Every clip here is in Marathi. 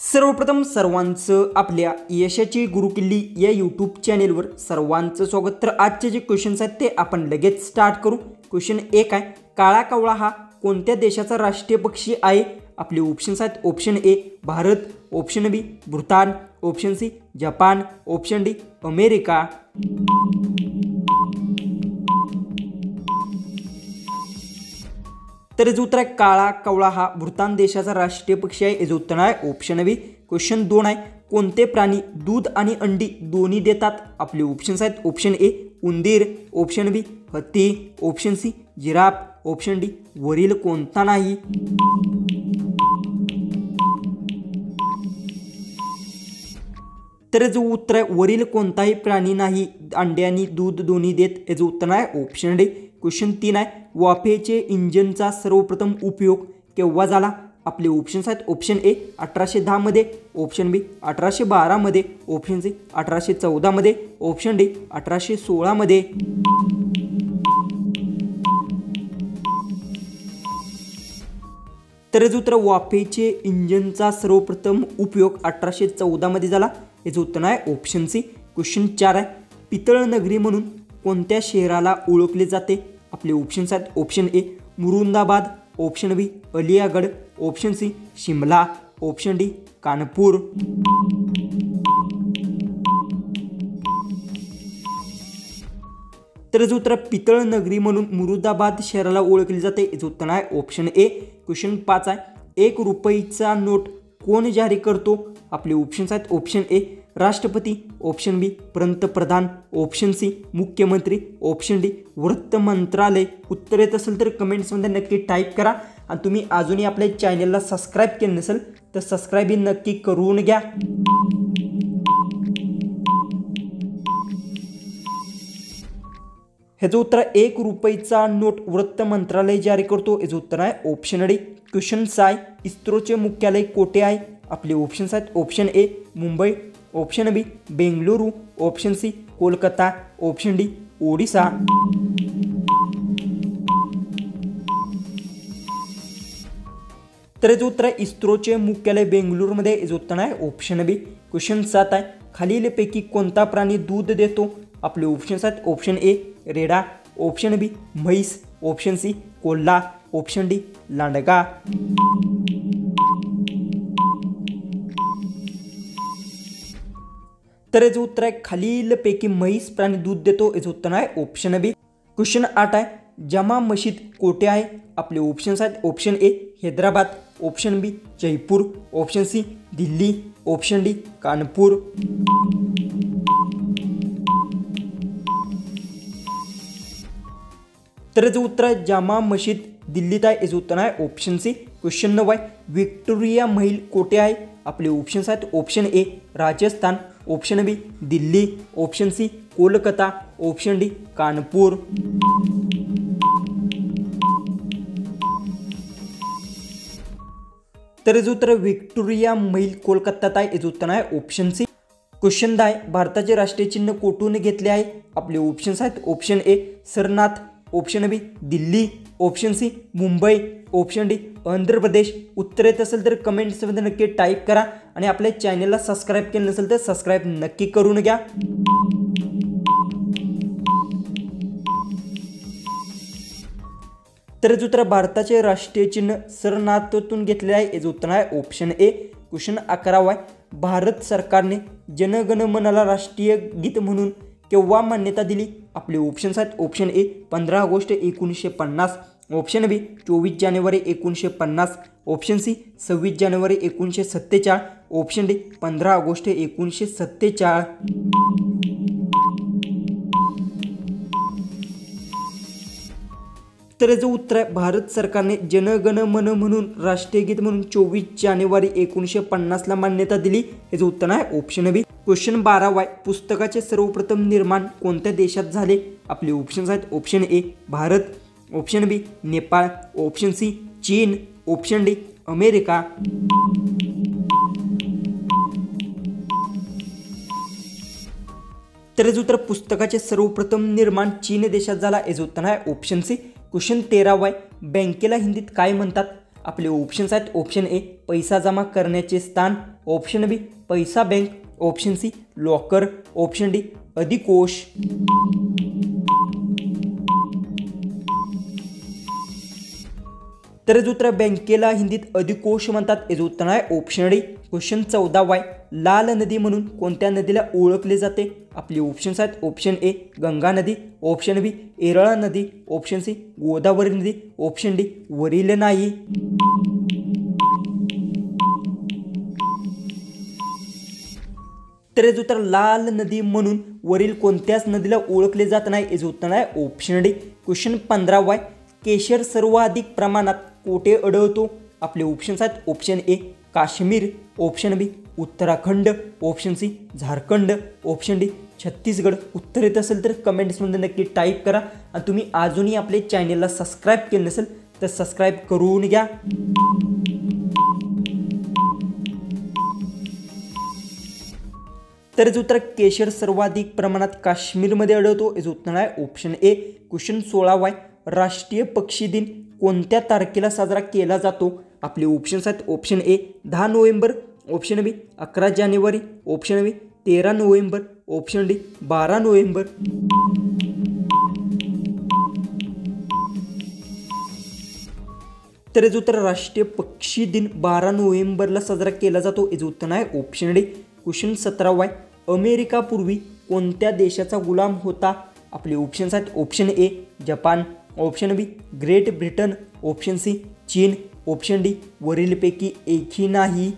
सर्वप्रथम सर्वांचं आपल्या यशाची गुरुकिल्ली या यूट्यूब चॅनेलवर सर्वांचं स्वागत। तर आजचे जे क्वेश्चन्स आहेत ते आपण लगेच स्टार्ट करू। क्वेश्चन 1 आहे, काळा कावळा हा कोणत्या देशाचा राष्ट्रीय पक्षी आहे? आपले ऑप्शन्स आहेत option A Bharat, option B Bhutan, option C Japan, option D America. तर जो उत्तर आहे काळा कावळा हा भूतान देशाचा राष्ट्रीय पक्षी आहे, याचं उत्तर आहे ऑप्शन बी। क्वेश्चन 2 आहे, कोणते प्राणी दूध आणि अंडी दोन्ही देतात? आपले ऑप्शन्स आहेत ऑप्शन ए उंदीर, ऑप्शन बी हत्ती, option C giraffe, option D वरील कोणता नाही। तर जो उत्तर आहे वरील कोणताही प्राणी नाही अंडे आणि दूध दोन्ही देत, याचं उत्तर आहे ऑप्शन डी। क्वेश्चन 3 आहे, वाफेचे इंजिनचा सर्वप्रथम उपयोग केव्हा झाला? आपले ऑप्शन्स आहेत ऑप्शन ए 1810 मध्ये, ऑप्शन बी 1812 मध्ये, ऑप्शन सी 1814 मध्ये, ऑप्शन डी 1816 मध्ये। तर जो उत्तर वाफेचे इंजिनचा सर्वप्रथम उपयोग 1814 मध्ये झाला, याचं उत्तर आहे ऑप्शन सी। क्वेश्चन 4 आहे, पितळ नगरी म्हणून कोणत्या शहराला ओळखले जाते? आपले ऑप्शन्स आहेत option A Moradabad, option B Aligarh, option C Shimla, option D Kanpur. तर जो उत्तर पितळ नगरी म्हणून मुरुदाबाद शहराला ओळखले जाते, याचं उत्तर आहे ऑप्शन ए। क्वेश्चन 5 आहे, 1 रुपयाचा नोट कोण जारी करतो? आपले ऑप्शन्स आहेत ऑप्शन ए राष्ट्रपती, ऑप्शन बी पंतप्रधान, ऑप्शन सी मुख्यमंत्री, ऑप्शन डी वृत्त मंत्रालय। उत्तर येत असेल तर कमेंट्समध्ये नक्की टाईप करा आणि तुम्ही अजूनही आपल्या चॅनलला सबस्क्राईब केलं नसेल तर सबस्क्राईब नक्की करून घ्या। ह्याचं उत्तर 1 रुपयाचा नोट वृत्त मंत्रालय जारी करतो, याचं उत्तर आहे ऑप्शन डी। क्वेश्चन 6 आहे, इस्रोचे मुख्यालय कोठे आहे? आपले ऑप्शन्स आहेत option A Mumbai, option B Bengaluru, option C Kolkata, option D Odisha. तर याचं उत्तर आहे इस्रोचे मुख्यालय बेंगलुरूमध्ये, याचं उत्तर आहे ऑप्शन बी। क्वेश्चन 7 आहे, खालीलपैकी कोणता प्राणी दूध देतो? आपले ऑप्शन्स आहेत ऑप्शन ए रेडा, ऑप्शन बी म्हैस, ऑप्शन सी कोल्हा, ऑप्शन डी लांडगा। तर याचं उत्तर आहे खालीलपैकी म्हैस प्राणी दूध देतो, याचं उत्तर आहे ऑप्शन बी। क्वेश्चन 8 आहे, जामा मशीद कोठे आहे? आपले ऑप्शन्स आहेत option A Hyderabad, option B Jaipur, option C Delhi, option D Kanpur. तर याचं उत्तर आहे जामा मशीद दिल्लीत आहे, याचं उत्तर आहे ऑप्शन सी। क्वेश्चन 9 आहे, व्हिक्टोरिया महल कोठे आहे? आपले ऑप्शन्स आहेत option A Rajasthan, option B Delhi, option C Kolkata, option D Kanpur. तर याचं उत्तर व्हिक्टोरिया महल कोलकातात आहे, याचं उत्तर आहे ऑप्शन सी। क्वेश्चन 10 आहे, भारताचे राष्ट्रीय चिन्ह कोठून घेतले आहे? आपले ऑप्शन्स आहेत option A Sarnath, option B Delhi, option C Mumbai, option D Andhra Pradesh. उत्तर येत असेल तर कमेंट्समध्ये नक्की टाईप करा आणि आपल्या चॅनलला सबस्क्राईब केलं नसेल तर सबस्क्राईब नक्की करून घ्या। तर याचं उत्तर भारताचे राष्ट्रीय चिन्ह सरनाथातून घेतले आहे, याचं उत्तर आहे ऑप्शन ए। क्वेश्चन 11 आहे, भारत सरकारने जनगणमनला राष्ट्रीय गीत म्हणून केव्हा मान्यता दिली? आपले ऑप्शन्स आहेत option A 15 August 1950, option B 24 जानेवारी 1950, ऑप्शन सी 26 जानेवारी 1947, ऑप्शन डी 15 ऑगस्ट 1947। तर याचं उत्तर आहे भारत सरकारने जनगणमन म्हणून राष्ट्रीय गीत म्हणून 24 जानेवारी 1950ला मान्यता दिली, याचं उत्तर आहे ऑप्शन बी। क्वेश्चन 12 आहे, पुस्तकाचे सर्वप्रथम निर्माण कोणत्या देशात झाले? आपले ऑप्शन्स आहेत option A Bharat, option B Nepal, option C चीन, ऑप्शन डी अमेरिका। तर याचं उत्तर पुस्तकाचे सर्वप्रथम निर्माण चीन देशात झाला, याचं उत्तर आहे ऑप्शन सी। क्वेश्चन 13 आहे, बँकेला हिंदीत काय म्हणतात? आपले ऑप्शन्स आहेत ऑप्शन ए पैसा जमा करण्याचे स्थान, ऑप्शन बी पैसा bank, option C locker, option D अधिकोष। तर याचं उत्तर बँकेला हिंदीत अधिकोष म्हणतात। याचं उत्तर आहे ऑप्शन डी। क्वेश्चन 14 आहे, लाल नदी म्हणून कोणत्या नदीला ओळखले जाते? आपली ऑप्शन्स आहेत ऑप्शन ए गंगा नदी, ऑप्शन बी एरळा नदी, ऑप्शन सी गोदावरी नदी, ऑप्शन डी वरील नाही। तर याचं उत्तर लाल नदी म्हणून वरील कोणत्याच नदीला ओळखले जात नाही। याचं उत्तर आहे ऑप्शन डी। क्वेश्चन 15 आहे, केशर सर्वाधिक प्रमाणात कोठे आढळतो? आपले ऑप्शन्स आहेत option A Kashmir, option B Uttarakhand, option C Jharkhand, option D Chhattisgarh. उत्तर येत असेल तर कमेंट्समध्ये नक्की टाईप करा आणि तुम्ही अजूनही आपले चॅनलला सबस्क्राईब केले नसेल तर सबस्क्राईब करून घ्या। तर याचं उत्तर केशर सर्वाधिक प्रमाणात काश्मीरमध्ये आढळतो। याचं उत्तर आहे ऑप्शन ए। क्वेश्चन 16 आहे, राष्ट्रीय पक्षी दिन कोणत्या तारखेला साजरा केला जातो? आपले ऑप्शन्स आहेत option A 10 November, option B 11 जानेवारी, option B 13 November, option D 12 November. तर याचं उत्तर राष्ट्रीय पक्षी दिन 12 नोव्हेंबरला साजरा केला जातो। याचं उत्तर आहे ऑप्शन डी। क्वेश्चन 17 आहे, अमेरिका पूर्वी कोणत्या देशाचा गुलाम होता? आपले ऑप्शन्स आहेत option A Japan, option B Great Britain, option C चीन, ऑप्शन डी वरीलपैकी एकही नाही।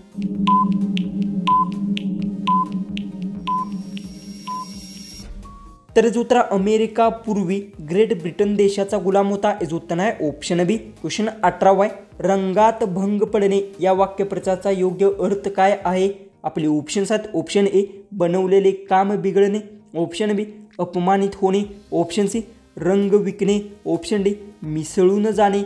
तर याचं उत्तर अमेरिका पूर्वी ग्रेट ब्रिटन देशाचा गुलाम होता। याचं उत्तर आहे ऑप्शन बी। क्वेश्चन 18 आहे, रंगात भंग पडणे या वाक्यप्रचाराचा योग्य अर्थ काय आहे? आपले ऑप्शन्स आहेत ऑप्शन ए बनवलेले काम बिघडणे, ऑप्शन बी अपमानित होणे, ऑप्शन सी रंग विकणे, ऑप्शन डी मिसळून जाणे।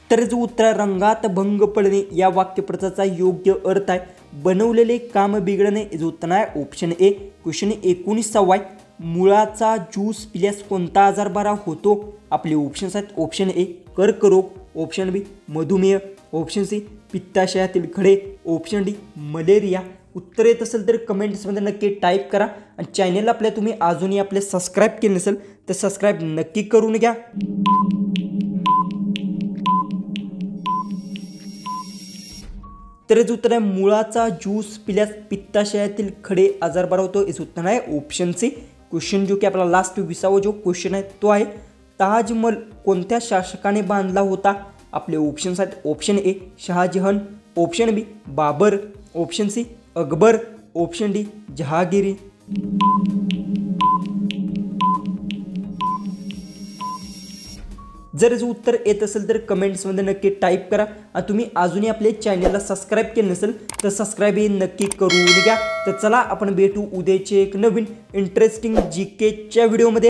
तर याचं उत्तर रंगात भंग पडणे या वाक्यप्रचाराचा योग्य अर्थ आहे बनवलेले काम बिघडणे। याचं उत्तर आहे ऑप्शन ए। क्वेश्चन 19 आहे, मुळाचा ज्यूस पिल्यास कोणता आजार बरा होतो? आपले ऑप्शन्स आहेत ऑप्शन ए कर्करोग, ऑप्शन बी मधुमेह, ऑप्शन सी पित्ताशयातील खडे, ऑप्शन डी मलेरिया। उत्तर येत असेल तर कमेंट्समध्ये नक्की टाईप करा आणि चॅनल आपल्या तुम्ही अजूनही आपले सबस्क्राईब केले नसेल तर सबस्क्राईब नक्की करून घ्या। तर याचं उत्तर आहे मुळाचा ज्यूस पिल्यास पित्ताशयातील खडे आजार बरा होतो। याचं उत्तर आहे ऑप्शन सी। क्वेश्चन जो की आपला लास्ट 20वा जो क्वेश्चन आहे तो आहे, ताजमहल कोणत्या शासकाने बांधला होता? आपले ऑप्शन्स आहेत option A Shahjahan, option B Babur, option C Akbar, option D Jahangir. जर याचं उत्तर येत असेल तर कमेंट्समध्ये नक्की टाईप करा आणि तुम्ही अजूनही आपले चॅनलला सबस्क्राईब केले नसेल तर सबस्क्राईब हे नक्की करून घ्या। तर चला आपण भेटू उद्याचे एक नवीन इंटरेस्टिंग जीकेच्या व्हिडिओमध्ये।